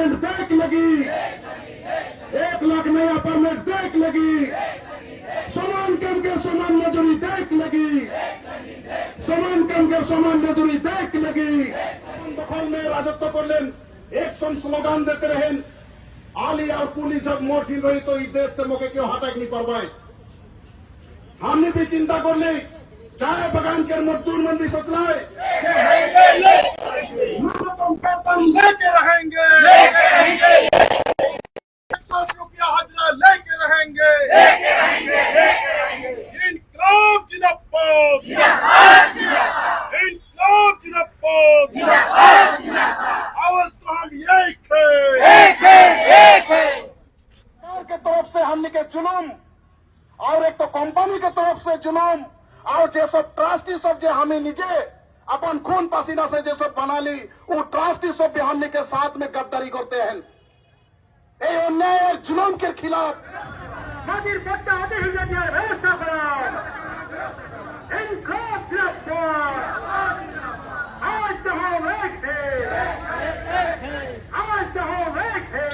Apartment देख लगी, 1 लाख नई अपार्टमेंट देख लगी, समान काम के समान मजूरी देख लगी, समान काम के समान मजूरी देख लगी। दखल में राजत्व करलें, एक सन स्लोगान देते रहें, आली और पुली जब मोटी रही तो इस देश से मौके क्यों हटा नहीं पाए। हमने भी चिंता कर ली, चाय बगान के मजदूर मंदी सोच रहा है न्यूनतम वेतन लेके रहेंगे, हाजिरा लेके रहेंगे। इनकलाब जिंदाबाद, इनकलाब जिंदाबाद, आवाज तो हम एक है। सरकार के तरफ से हमने के जुलूम और एक तो कंपनी के तरफ से जुलूम और जे सब ट्रस्टी सब जे हमें निजे अपन खून पसीना से जे सब बना ली, वो ट्रस्टी सब भी हमने के साथ में गद्दारी करते हैं। এই অন্যায় জুলুম के खिलाफ মাটির পট্টা হাতে হিজে দেওয়ার ব্যবস্থা করা, ইনকলাব জিন্দাবাদ, আওয়াজ তো হোম এক है, आवाज तो होम एक है,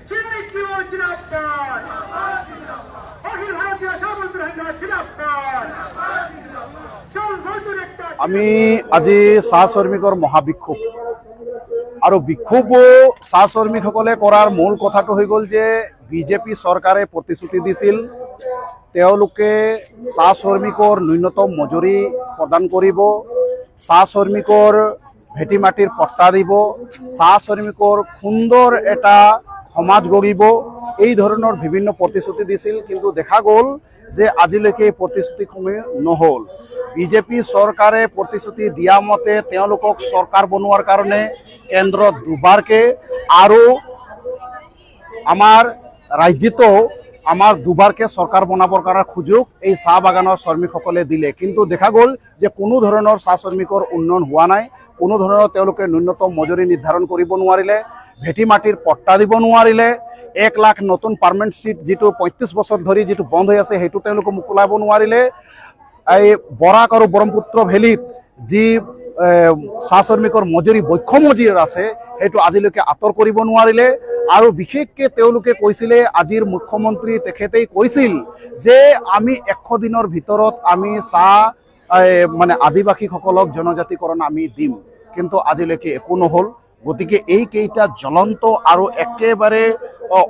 जीएसटी जिंदाबाद, अखिल भारतीय समुद्र जिंदाबाद। আমি আজি চাহ শ্ৰমিকৰ মহাবিক্ষোভ আৰু বিক্ষোভ চাহ শ্ৰমিকসকলে কৰাৰ মূল কথাটো হৈ গ'ল যে বিজেপি চৰকাৰে প্ৰতিশ্ৰুতি দিছিল তেওঁলোকে চাহ শ্ৰমিকৰ ন্যূনতম মজুৰি প্ৰদান কৰিব, চাহ শ্ৰমিকৰ ভেটি মাটিৰ পট্টা দিব, চাহ শ্ৰমিকৰ সুন্দৰ এটা সমাজ গঢ়িব, এই ধৰণৰ বিভিন্ন প্ৰতিশ্ৰুতি দিছিল। কিন্তু দেখা গ'ল যে আজিলৈকে এই প্ৰতিশ্ৰুতিসমূহ নহ'ল। বিজেপি চৰকাৰে প্ৰতিশ্ৰুতি দিয়া মতে তেওঁলোকক চৰকাৰ বনোৱাৰ কাৰণে কেন্দ্ৰত দুবাৰকে আৰু আমাৰ ৰাজ্যতো আমাৰ দুবাৰকে চৰকাৰ বনাবৰ কাৰণে সুযোগ এই চাহ বাগানৰ শ্ৰমিকসকলে দিলে। কিন্তু দেখা গ'ল যে কোনো ধৰণৰ চাহ শ্ৰমিকৰ উন্নয়ন হোৱা নাই, কোনো ধৰণৰ তেওঁলোকে ন্যূনতম মজুৰি নিৰ্ধাৰণ কৰিব নোৱাৰিলে, ভেটি মাটিৰ পট্টা দিব নোৱাৰিলে, 1 লাখ নতুন পাৰ্মানেণ্ট চিট যিটো 35 বছৰ ধৰি যিটো বন্ধ হৈ আছে সেইটো তেওঁলোকে মোকলাব নোৱাৰিলে, এই বৰাক আৰু ব্ৰহ্মপুত্ৰ ভেলীত যি চাহ শ্ৰমিকৰ মজুৰি বৈক্ষ মজুৰি আছে সেইটো আজিলৈকে আঁতৰ কৰিব নোৱাৰিলে। আৰু বিশেষকৈ তেওঁলোকে কৈছিলে, আজিৰ মুখ্যমন্ত্ৰী তেখেতেই কৈছিল যে আমি 100 দিনৰ ভিতৰত আমি চাহ মানে আদিবাসীসকলক জনজাতিকৰণ আমি দিম, কিন্তু আজিলৈকে একো নহ'ল। গতিকে এইকেইটা জ্বলন্ত আৰু একেবাৰে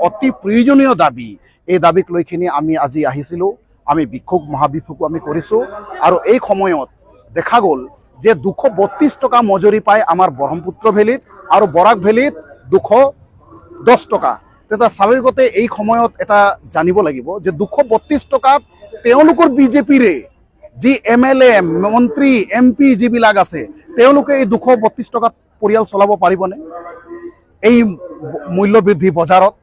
অতি প্ৰয়োজনীয় দাবী, এই দাবীক লৈখিনি আমি আজি আহিছিলোঁ, আমি বিক্ষোভ মহাবিক্ষোভ আমি কৰিছোঁ। আৰু এই সময়ত দেখা গ'ল যে 232 টকা মজুৰি পায় আমাৰ ব্ৰহ্মপুত্ৰ ভেলীত আৰু বৰাক ভেলীত 210 টকা। তেতিয়া স্বাভাৱিকতে এই সময়ত এটা জানিব লাগিব যে 232 টকাত তেওঁলোকৰ বিজেপিৰে যি MLA মন্ত্ৰী MP যিবিলাক আছে তেওঁলোকে এই 232 টকাত পৰিয়াল চলাব পাৰিবনে? এই মূল্য বৃদ্ধি বজাৰত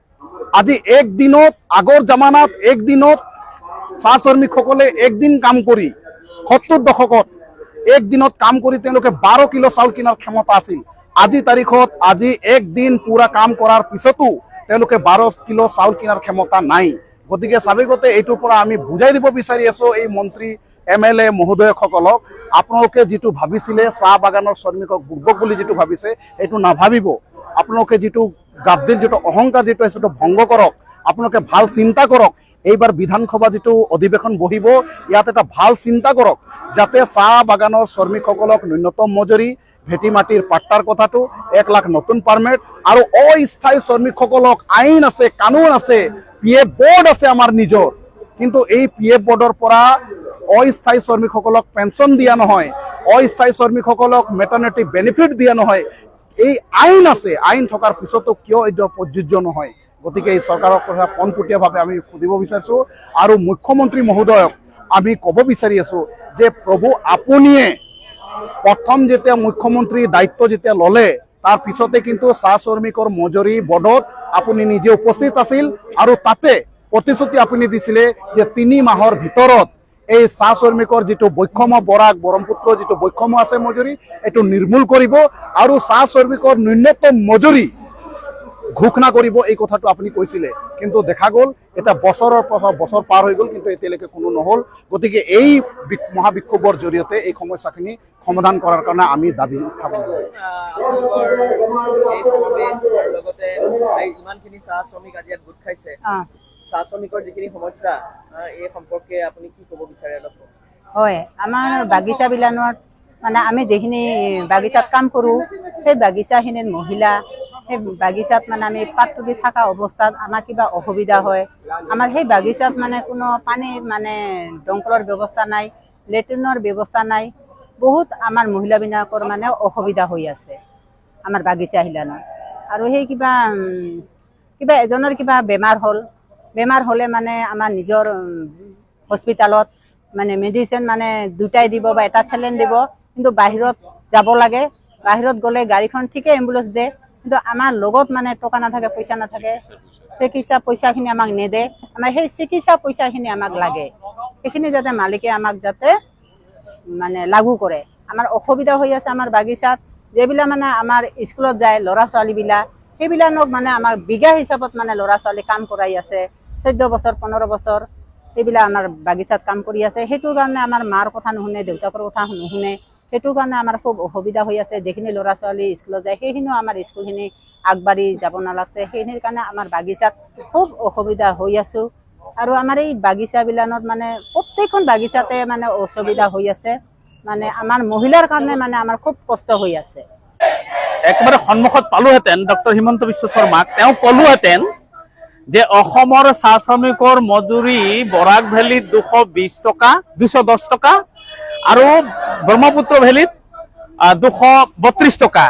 আজি একদিনত, আগৰ জামানাত একদিনত চাহ শ্ৰমিকসকলে একদিন কাম কৰি 70 দশকত একদিনত কাম কৰি তেওঁলোকে 12 কিলো চাউল কিনাৰ ক্ষমতা আছিল। আজি তাৰিখত আজি একদিন পুৰা কাম কৰাৰ পিছতো তেওঁলোকে 12 কিলো চাউল কিনাৰ ক্ষমতা নাই। গতিকে স্বাভাৱিকতে এইটোৰ পৰা আমি বুজাই দিব বিচাৰি আছোঁ এই মন্ত্ৰী MLA মহোদয়সকলক, আপোনালোকে যিটো ভাবিছিলে চাহ বাগানৰ শ্ৰমিকক বুৰ্বক বুলি যিটো ভাবিছে সেইটো নাভাবিব। আপোনালোকে যিটো গাদ্দিৰ যিটো অহংকাৰ যিটো আছে সেইটো ভংগ কৰক, আপোনালোকে ভাল চিন্তা কৰক। এইবাৰ বিধানসভা যিটো অধিৱেশন বহিব ইয়াত এটা ভাল চিন্তা কৰক যাতে চাহ বাগানৰ শ্ৰমিকসকলক ন্যূনতম মজুৰি, ভেটি মাটিৰ পাট্টাৰ কথাটো, 1 লাখ নতুন পাৰ্মিট আৰু অস্থায়ী শ্ৰমিকসকলক আইন আছে, কানুন আছে, PF বোৰ্ড আছে আমাৰ নিজৰ, কিন্তু এই PF বোৰ্ডৰ পৰা অস্থায়ী শ্ৰমিকসকলক পেঞ্চন দিয়া নহয়, অস্থায়ী শ্ৰমিকসকলক মেটাৰনিটি বেনিফিট দিয়া নহয়। এই আইন আছে, আইন থকাৰ পিছতো কিয় এইটো প্ৰযোজ্য নহয়? গতিকে এই চৰকাৰক কথা পোনপটীয়াভাৱে আমি সুধিব বিচাৰিছোঁ আৰু মুখ্যমন্ত্ৰী মহোদয়ক আমি ক'ব বিচাৰি আছোঁ যে প্ৰভু আপুনিয়ে প্ৰথম যেতিয়া মুখ্যমন্ত্ৰী দায়িত্ব যেতিয়া ল'লে তাৰ পিছতে কিন্তু চাহ শ্ৰমিকৰ মজুৰি বৰ্ডত আপুনি নিজে উপস্থিত আছিল আৰু তাতে প্ৰতিশ্ৰুতি আপুনি দিছিলে যে 3 মাহৰ ভিতৰত এই চাহ শ্ৰমিকৰ যিটো বৈষম্য বৰাক ব্ৰহ্মপুত্ৰ যিটো বৈষম্য আছে মজুৰি এইটো নিৰ্মূল কৰিব আৰু চাহ শ্ৰমিকৰ ন্যূনতম মজুৰি ঘোষণা কৰিব এই কথাটো আপুনি কৈছিলে, কিন্তু দেখা গ'ল এটা বছৰৰ বছৰ পাৰ হৈ গ'ল, কিন্তু এতিয়ালৈকে কোনো নহ'ল। গতিকে এই মহাবিক্ষোভৰ জৰিয়তে এই সমস্যাখিনি সমাধান কৰাৰ কাৰণে আমি দাবী উত্থাপন কৰোঁ। লগতে ইমানখিনি চাহ শ্ৰমিক আজি ইয়াত গোট খাইছে, চাহ শ্ৰমিকৰ যিখিনি সমস্যা এই সম্পৰ্কে আপুনি কি ক'ব বিচাৰে অলপ? হয়, আমাৰ বাগিচাবিলাকত মানে আমি যিখিনি বাগিচাত কাম কৰোঁ, সেই বাগিচাখিনিৰ মহিলা, সেই বাগিচাত মানে আমি পাত তুলি থকা অৱস্থাত আমাৰ কিবা অসুবিধা হয়। আমাৰ সেই বাগিচাত মানে কোনো পানীৰ মানে দমকলৰ ব্যৱস্থা নাই, লেট্ৰিনৰ ব্যৱস্থা নাই। বহুত আমাৰ মহিলাবিলাকৰ মানে অসুবিধা হৈ আছে আমাৰ বাগিচাবিলাকত। আৰু সেই কিবা এজনৰ কিবা বেমাৰ হ'লে মানে আমাৰ নিজৰ হস্পিটালত মানে মেডিচিন মানে দুটাই দিব বা এটা চেলেন দিব, কিন্তু বাহিৰত যাব লাগে। বাহিৰত গ'লে গাড়ীখন ঠিকে এম্বুলেন্স দিয়ে, কিন্তু আমাৰ লগত মানে টকা নাথাকে, পইচা নাথাকে, চিকিৎসা পইচাখিনি আমাক নেদে। আমাৰ সেই চিকিৎসা পইচাখিনি আমাক লাগে, সেইখিনি যাতে মালিকে আমাক যাতে মানে লাগু কৰে। আমাৰ অসুবিধা হৈ আছে আমাৰ বাগিচাত, যিবিলাক মানে আমাৰ স্কুলত যায় ল'ৰা ছোৱালীবিলাক, সেইবিলাকক মানে আমাৰ বিঘা হিচাপত মানে ল'ৰা ছোৱালী কাম কৰাই আছে, 14 বছৰ 15 বছৰ সেইবিলাক আমাৰ বাগিচাত কাম কৰি আছে। সেইটোৰ কাৰণে আমাৰ মাৰ কথা নুশুনে, দেউতাকৰ কথা নুশুনে, সেইটোৰ কাৰণে আমাৰ খুব অসুবিধা হৈ আছে। যিখিনি ল'ৰা ছোৱালী স্কুলত যায় সেইখিনিও আমাৰ স্কুলখিনি আগবাঢ়ি যাব নালাগছে, সেইখিনিৰ কাৰণে আমাৰ বাগিচাত খুব অসুবিধা হৈ আছোঁ। আৰু আমাৰ এই বাগিচাবিলাকত মানে প্ৰত্যেকখন বাগিচাতে মানে অসুবিধা হৈ আছে, মানে আমাৰ মহিলাৰ কাৰণে মানে আমাৰ খুব কষ্ট হৈ আছে। একেবাৰে সন্মুখত পালোহেঁতেন ডক্টৰ হিমন্ত বিশ্ব শৰ্মাক, তেওঁ ক'লোহেঁতেন যে অসমৰ চাহ শ্ৰমিকৰ মজুৰি বৰাক ভেলীত 220 টকা 210 টকা আৰু ব্ৰহ্মপুত্ৰ ভেলীত 232 টকা।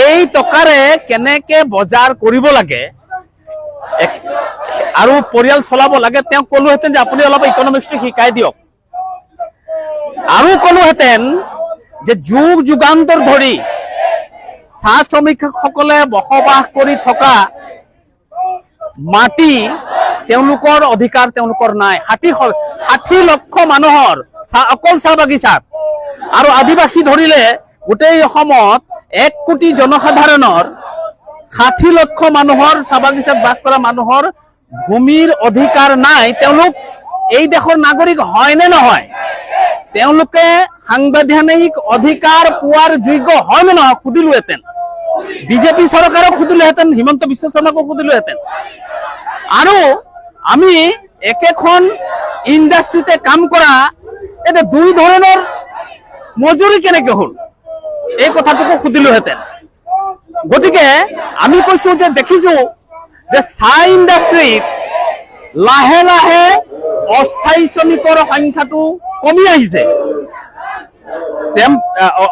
এই টকাৰে কেনেকে বজাৰ কৰিব লাগে আৰু পৰিয়াল চলাব লাগে তেওঁ ক'লোহেঁতেন যে আপুনি অলপ ইকনমিক্সটো শিকাই দিয়ক। আৰু ক'লোহেঁতেন যে যুগ যুগান্তৰ ধৰি চাহ শ্ৰমিকসকলে বসবাস কৰি থকা মাটি তেওঁলোকৰ অধিকাৰ তেওঁলোকৰ নাই। 60 লক্ষ মানুহৰ অকল চাহ বাগিচাত, আৰু আদিবাসী ধৰিলে গোটেই অসমত 1 কোটি জনসাধাৰণৰ 60 লক্ষ মানুহৰ চাহ বাগিচাত বাস কৰা মানুহৰ ভূমিৰ অধিকাৰ নাই। তেওঁলোক এই দেশৰ নাগৰিক হয় নে নহয়? তেওঁলোকে সাংবিধানিক অধিকাৰ পোৱাৰ যোগ্য হয় নে নহয় সুধিলোহেঁতেন। বিজেপি চৰকাৰক সুধিলোহেঁতেন, হিমন্ত বিশ্ব শৰ্মাকো সুধিলোহেঁতেন। আৰু আমি একেখন ইণ্ডাষ্ট্ৰিতে কাম কৰা এটা 2 ধৰণৰ মজুৰি কেনেকে হ'ল এই কথাটোকো সুধিলোহেঁতেন। গতিকে আমি কৈছো যে দেখিছো যে চাহ ইণ্ডাষ্ট্ৰিত লাহে লাহে অস্থায়ী শ্ৰমিকৰ সংখ্যাটো কমি আহিছে,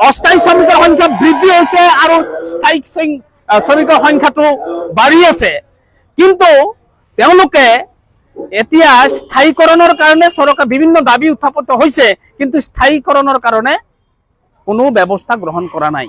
অস্থায়ী শ্ৰমিকৰ সংখ্যা বৃদ্ধি হৈছে আৰু স্থায়ী শ্ৰমিকৰ সংখ্যাটো বাঢ়ি আছে। কিন্তু তেওঁলোকে এতিয়া স্থায়ীকৰণৰ কাৰণে চৰকাৰ বিভিন্ন দাবী উত্থাপিত হৈছে, কিন্তু স্থায়ীকৰণৰ কাৰণে কোনো ব্যৱস্থা গ্ৰহণ কৰা নাই।